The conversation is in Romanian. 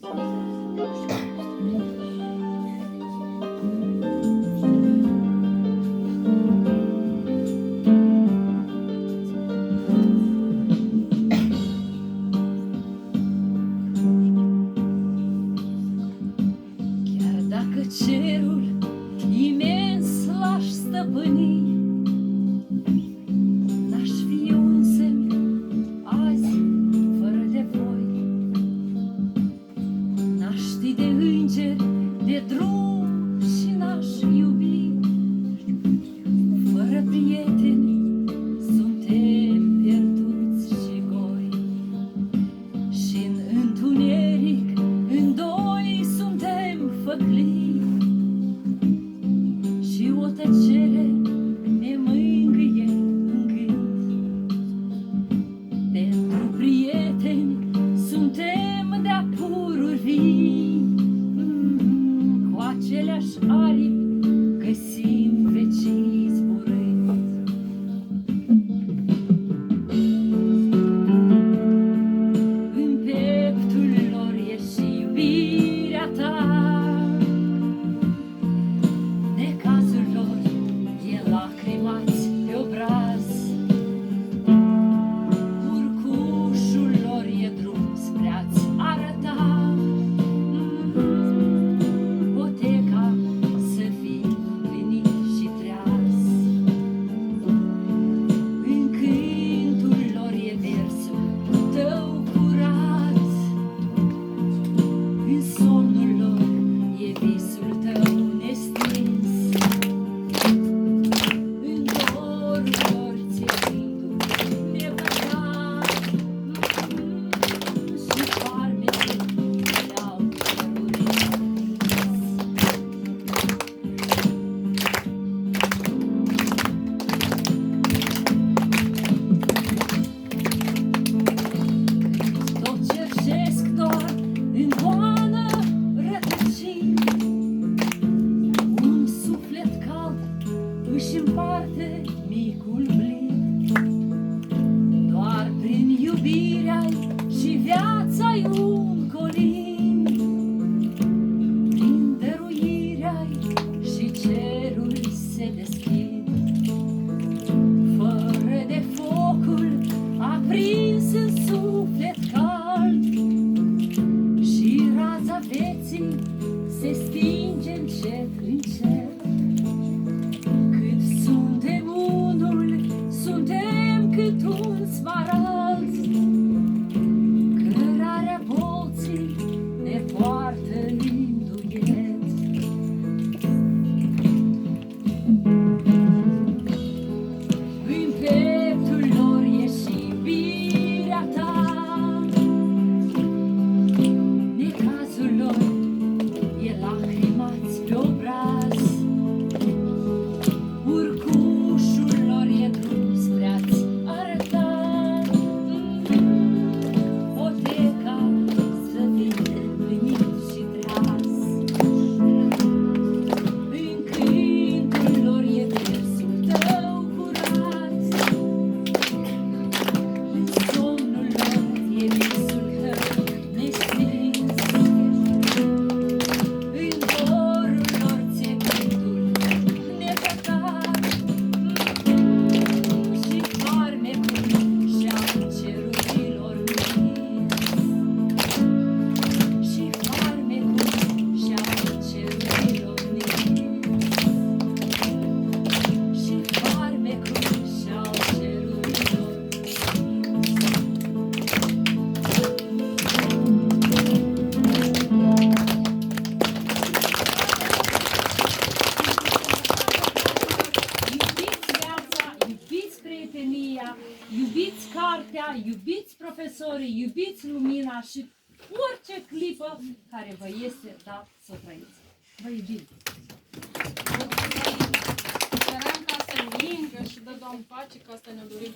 Chiar dacă cerul imens l-aș stăpâni, n-aș fi eu însemi azi fără de voi. N-aș ști de îngeri, de drum și n-aș iubi. Fără prieteni suntem pierduți și goi. Și-n întuneric, în doi suntem făclii. Și o tăcere ne mângâie în gând. Pentru prieteni suntem de-a pururi vii. Cu aceleași aripi găsim vecii zburând. În pieptul lor e și iubirea ta. Necazul lor e lacrimați pe obraz. Urcușul lor e drum spre a-ți arăta. Poteca să fii linit și treaz. În cântul lor e versul tău curat. În somnul lor e visul tău nestins. În dorul lor ți-e gândul nepătat. Și farmecul le-au păruri. Tot cerșesc doar în goană rătăciri. Un suflet cald își împarte micul blind. Doar prin iubirea-i și viața-i un colind. Prin dăruirea-i și cerul se deschid. Fără de focul aprins în suflet cald. Și raza vieții se stinge încet, încet. Cât suntem unul, suntem cât un smarald. Cărarea bolții ne poartă linduiet. În pieptul lor e și iubirea ta. Necazul lor e lacrimați pe obraz. Urcușul lor e drum spre a-ți arăta. Poteca să fie linit și treaz. În cântul lor e versul tău curat. În somnul lor e visul tău nestins. În dorul lor ți-e gândul nepătat. Și farmecul și-al cerurilor nins. Și farmecul și-al cerurilor nins. Și farmecul și-al cerurilor Iubiți viața, iubiți prietenia, iubiți cartea, iubiți profesorii, iubiți lumina și orice clipă care vă este dat să o trăiți. Vă iubim! Sperăm ca să ne lingă și dă Doamne pace, că asta ne dorim.